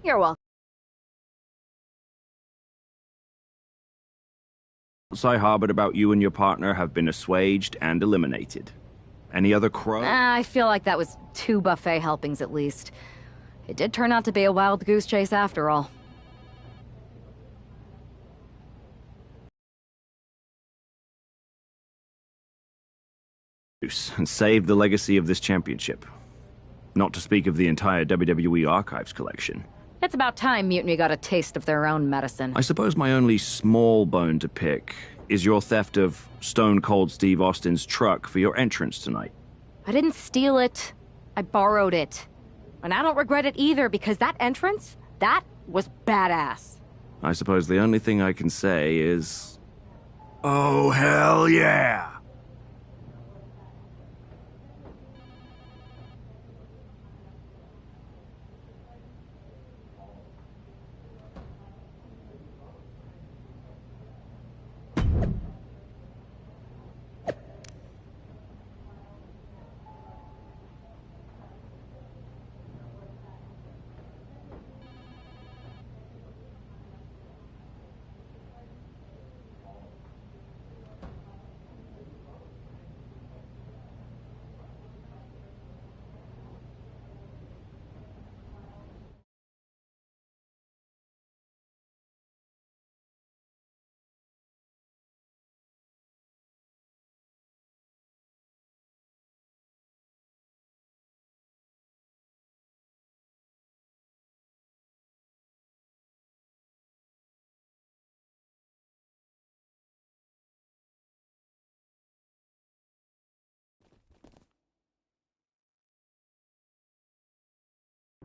You're welcome. I harbored about you and your partner have been assuaged and eliminated. Any other crow? I feel like that was 2 buffet helpings at least. It did turn out to be a wild goose chase after all. And save the legacy of this championship. Not to speak of the entire WWE Archives collection. It's about time Mutiny got a taste of their own medicine. I suppose my only small bone to pick is your theft of Stone Cold Steve Austin's truck for your entrance tonight. I didn't steal it. I borrowed it. And I don't regret it either, because that entrance, that was badass. I suppose the only thing I can say is... oh, hell yeah!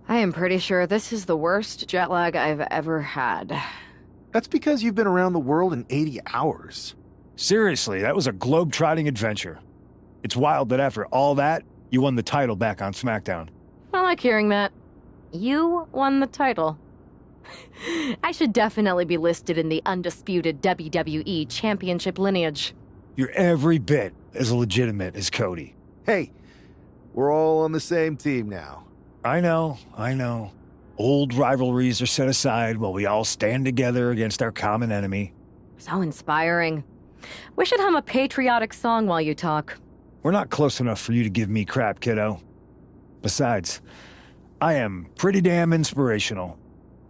I am pretty sure this is the worst jet lag I've ever had. That's because you've been around the world in 80 hours. Seriously, that was a globe-trotting adventure. It's wild that after all that, you won the title back on SmackDown. I like hearing that. You won the title. I should definitely be listed in the undisputed WWE Championship lineage. You're every bit as legitimate as Cody. Hey, we're all on the same team now. I know. Old rivalries are set aside while we all stand together against our common enemy. So inspiring. We should hum a patriotic song while you talk. We're not close enough for you to give me crap, kiddo. Besides, I am pretty damn inspirational.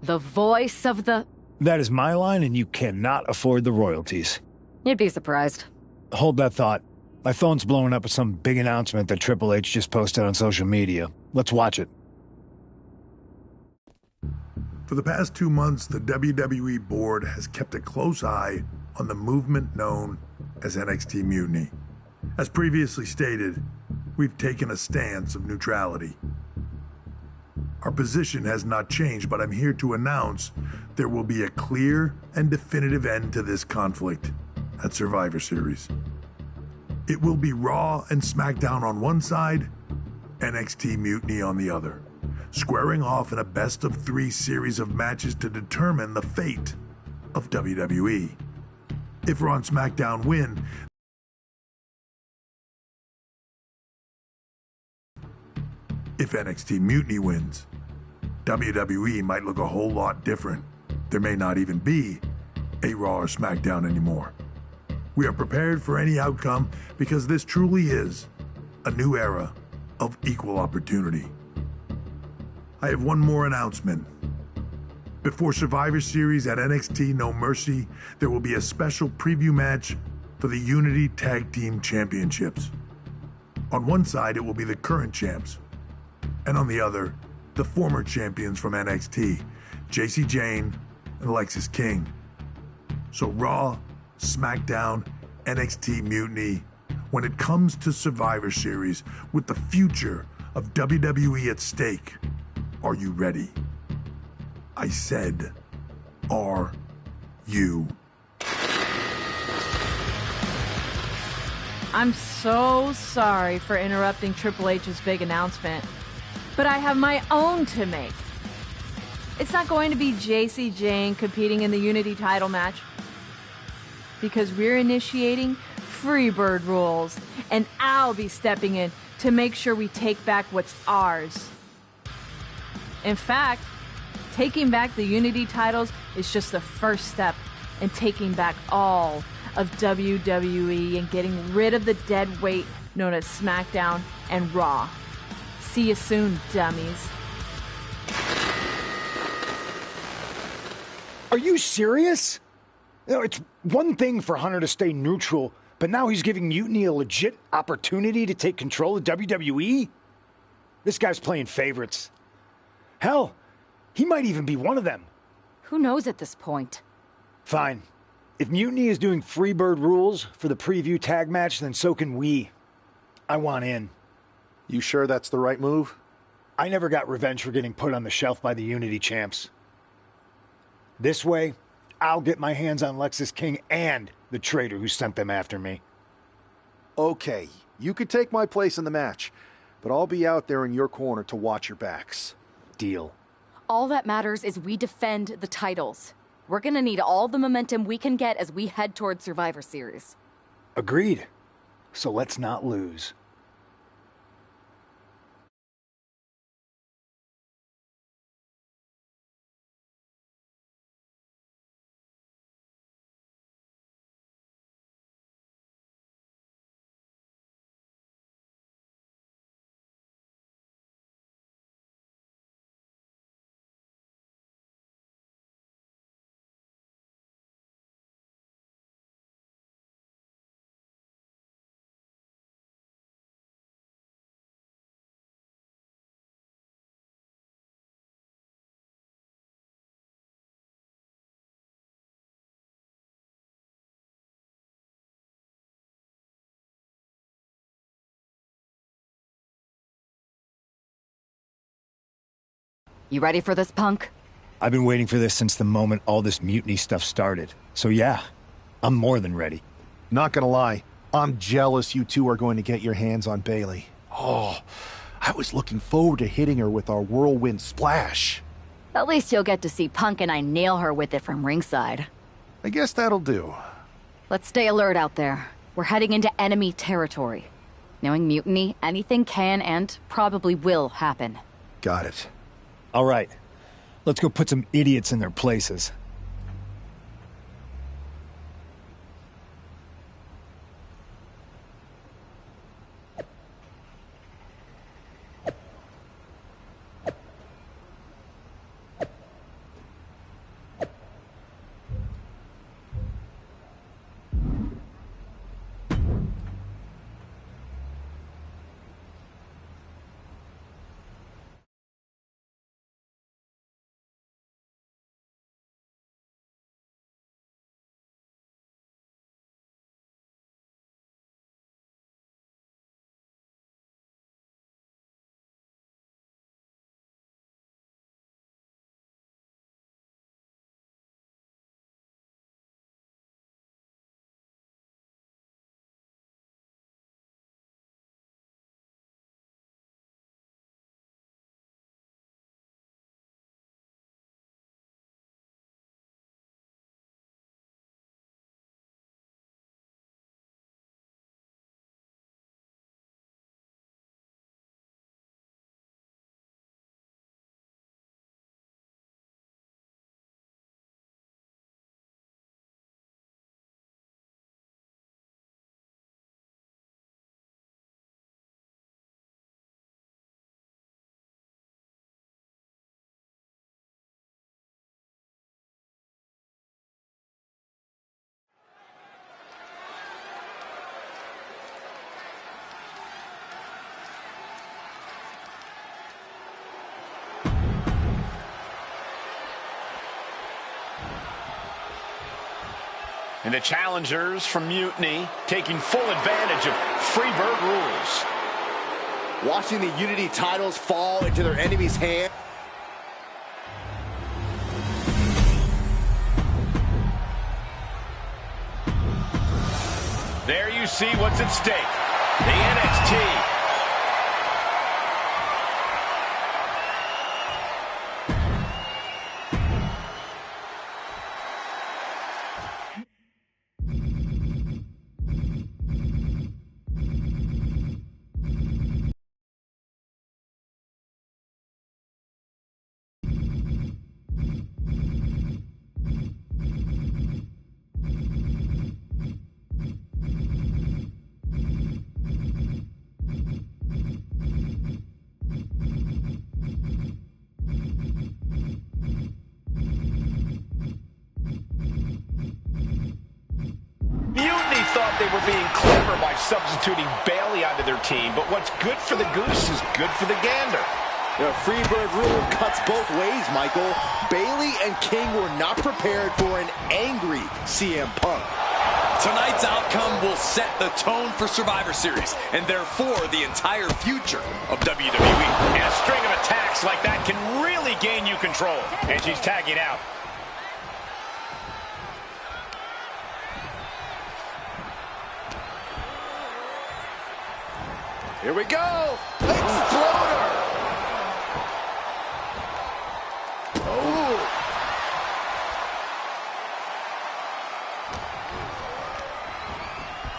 The voice of the... That is my line, and you cannot afford the royalties. You'd be surprised. Hold that thought. My phone's blowing up with some big announcement that Triple H just posted on social media. Let's watch it. For the past 2 months, the WWE board has kept a close eye on the movement known as NXT Mutiny. As previously stated, we've taken a stance of neutrality. Our position has not changed, but I'm here to announce there will be a clear and definitive end to this conflict at Survivor Series. It will be Raw and SmackDown on one side, NXT Mutiny on the other, squaring off in a best-of-3 series of matches to determine the fate of WWE. If Raw and SmackDown win, if NXT Mutiny wins, WWE might look a whole lot different. There may not even be a Raw or SmackDown anymore. We are prepared for any outcome because this truly is a new era of equal opportunity. I have one more announcement. Before Survivor Series at NXT No Mercy, there will be a special preview match for the Unity Tag Team Championships. On one side, it will be the current champs, and on the other, the former champions from NXT, Jacy Jayne and Lexis King. So Raw, SmackDown, NXT Mutiny, when it comes to Survivor Series, with the future of WWE at stake, are you ready? I said, are you? I'm so sorry for interrupting Triple H's big announcement, but I have my own to make. It's not going to be Jacy Jayne competing in the Unity title match, because we're initiating Freebird rules, and I'll be stepping in to make sure we take back what's ours. In fact, Taking back the Unity titles is just the first step in taking back all of WWE and getting rid of the dead weight known as SmackDown and Raw. See you soon, dummies. Are you serious? You know, it's one thing for Hunter to stay neutral, but now he's giving Mutiny a legit opportunity to take control of WWE? This guy's playing favorites. Hell, he might even be one of them. Who knows at this point? Fine. If Mutiny is doing Freebird rules for the preview tag match, then so can we. I want in. You sure that's the right move? I never got revenge for getting put on the shelf by the Unity champs. This way, I'll get my hands on Lexus King and the traitor who sent them after me. Okay, you could take my place in the match, but I'll be out there in your corner to watch your backs. Deal. All that matters is we defend the titles. We're gonna need all the momentum we can get as we head toward Survivor Series. Agreed. So let's not lose. You ready for this, punk? I've been waiting for this since the moment all this mutiny stuff started. So yeah, I'm more than ready. Not gonna lie, I'm jealous you two are going to get your hands on Bailey. Oh, I was looking forward to hitting her with our whirlwind splash. At least you'll get to see Punk and I nail her with it from ringside. I guess that'll do. Let's stay alert out there. We're heading into enemy territory. Knowing Mutiny, anything can and probably will happen. Got it. All right, let's go put some idiots in their places. And the challengers from Mutiny taking full advantage of Freebird rules. Watching the Unity titles fall into their enemies' hands. There you see what's at stake. The NXT thought they were being clever by substituting Bayley onto their team, but what's good for the goose is good for the gander. The Freebird rule cuts both ways, Michael. Bayley and King were not prepared for an angry CM Punk. Tonight's outcome will set the tone for Survivor Series, and therefore the entire future of WWE. And a string of attacks like that can really gain you control. And she's tagging out. Here we go! Exploder! Oh!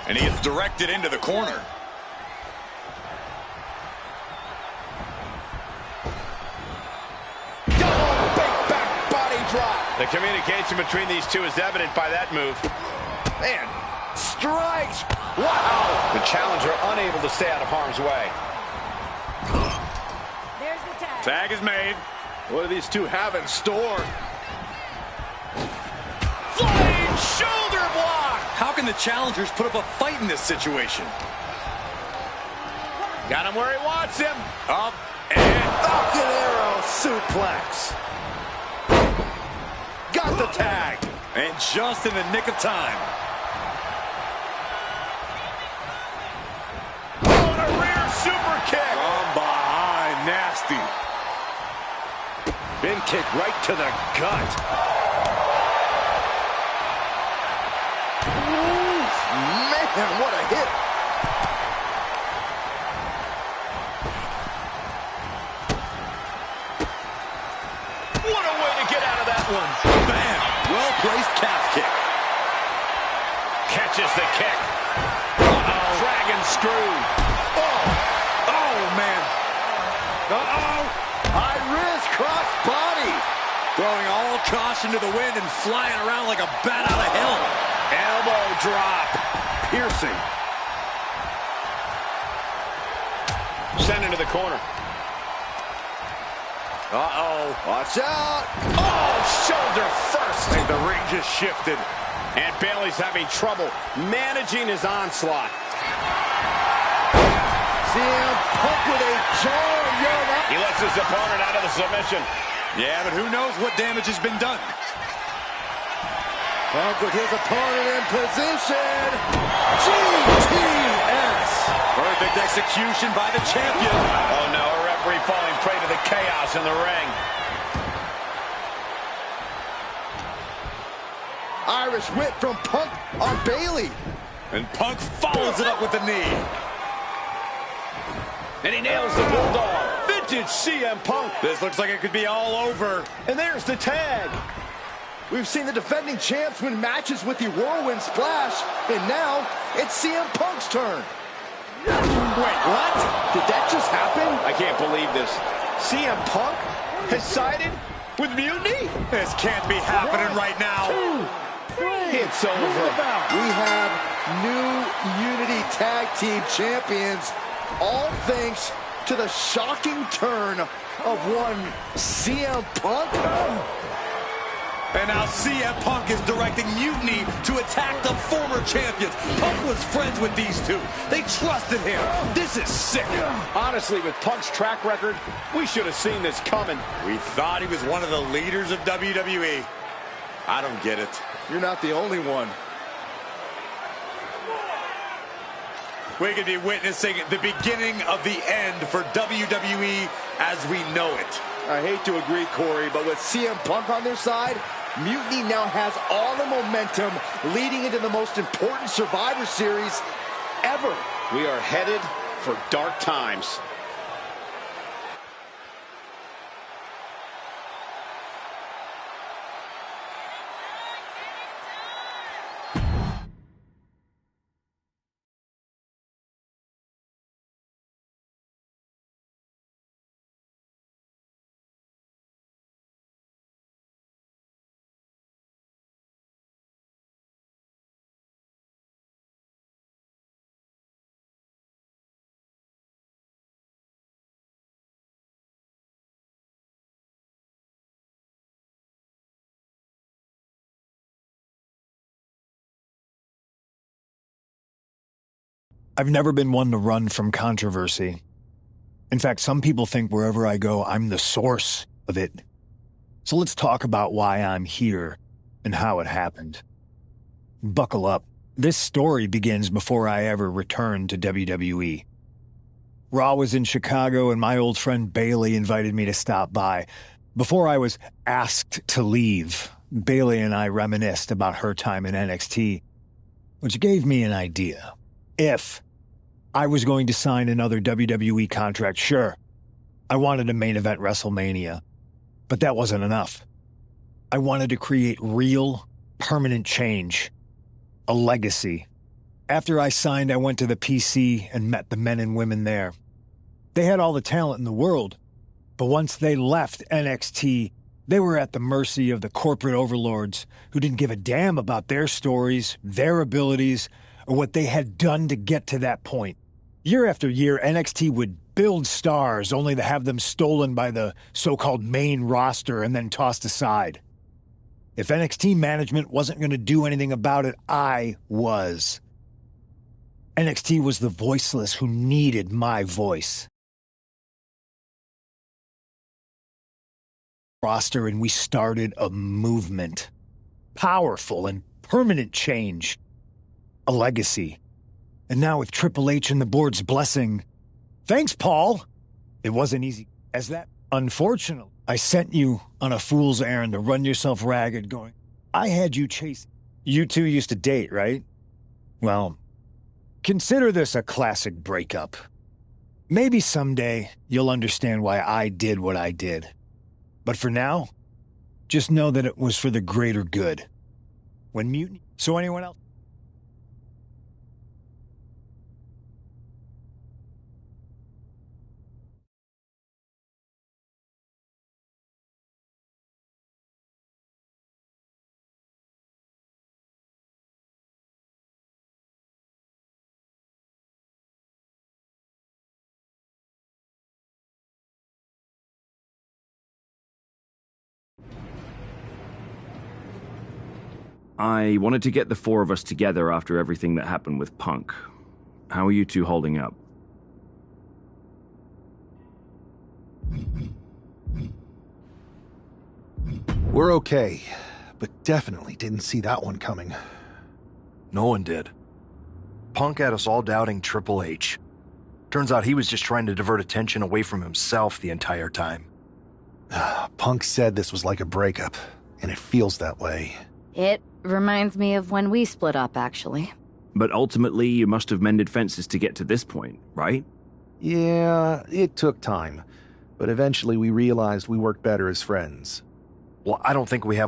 And he is directed into the corner. Double big back body drop! The communication between these two is evident by that move. Man, strikes! Wow! The challenger unable to stay out of harm's way. There's the tag. Tag is made. What do these two have in store? Flying shoulder block! How can the challengers put up a fight in this situation? Got him where he wants him. Up and Falcon Arrow suplex. Got the tag. And just in the nick of time. Oh, a rear super kick. From behind, nasty. Bin kick right to the gut. Ooh, man, what a hit. What a way to get out of that one. Bam! Well-placed calf kick. Catches the kick. Uh-oh. Dragon screw. Oh, man. Uh-oh. High risk cross body. Throwing all caution to the wind and flying around like a bat out of hell. Elbow drop. Piercing. Sent into the corner. Uh-oh. Watch out. Oh, shoulder first. I think the ring just shifted. And Bayley's having trouble managing his onslaught. CM Punk with a jaw. He lets his opponent out of the submission. Yeah, but who knows what damage has been done. Punk with his opponent in position. GTS. Perfect execution by the champion. Oh, no, a referee falling prey to the chaos in the ring. Irish whip from Punk on Bayley. And Punk follows it up with the knee. And he nails the bulldog. Vintage CM Punk. This looks like it could be all over. And there's the tag. We've seen the defending champs win matches with the whirlwind splash, and now it's CM Punk's turn. Wait, what? Did that just happen? I can't believe this. CM Punk has sided with Mutiny? This can't be happening right now. It's over. We have new Unity Tag Team Champions, all thanks to the shocking turn of one CM Punk. And now CM Punk is directing Mutiny to attack the former champions. Punk was friends with these two. They trusted him. This is sick. Honestly, with Punk's track record, we should have seen this coming. We thought he was one of the leaders of WWE. I don't get it. You're not the only one. We could be witnessing the beginning of the end for WWE as we know it. I hate to agree, Corey, but with CM Punk on their side, Mutiny now has all the momentum leading into the most important Survivor Series ever. We are headed for dark times. I've never been one to run from controversy. In fact, some people think wherever I go, I'm the source of it. So let's talk about why I'm here and how it happened. Buckle up. This story begins before I ever returned to WWE. Raw was in Chicago and my old friend Bayley invited me to stop by. Before I was asked to leave, Bayley and I reminisced about her time in NXT, which gave me an idea. If I was going to sign another WWE contract, sure, I wanted to main event WrestleMania, but that wasn't enough. I wanted to create real, permanent change, a legacy. After I signed, I went to the PC and met the men and women there. They had all the talent in the world, but once they left NXT, they were at the mercy of the corporate overlords who didn't give a damn about their stories, their abilities, or what they had done to get to that point. Year after year, NXT would build stars only to have them stolen by the so-called main roster and then tossed aside. If NXT management wasn't going to do anything about it, I was. NXT was the voiceless who needed my voice. Roster, and we started a movement. Powerful and permanent change. A legacy. And now with Triple H and the board's blessing, thanks, Paul! It wasn't easy as that. Unfortunately, I sent you on a fool's errand to run yourself ragged going, I had you chasing. You two used to date, right? Well, consider this a classic breakup. Maybe someday you'll understand why I did what I did. But for now, just know that it was for the greater good. When mutiny... So anyone else? I wanted to get the four of us together after everything that happened with Punk. How are you two holding up? We're okay, but definitely didn't see that one coming. No one did. Punk had us all doubting Triple H. Turns out he was just trying to divert attention away from himself the entire time. Punk said this was like a breakup, and it feels that way. It reminds me of when we split up, actually. But ultimately, you must have mended fences to get to this point, right? Yeah, it took time. But eventually we realized we worked better as friends. Well, I don't think we have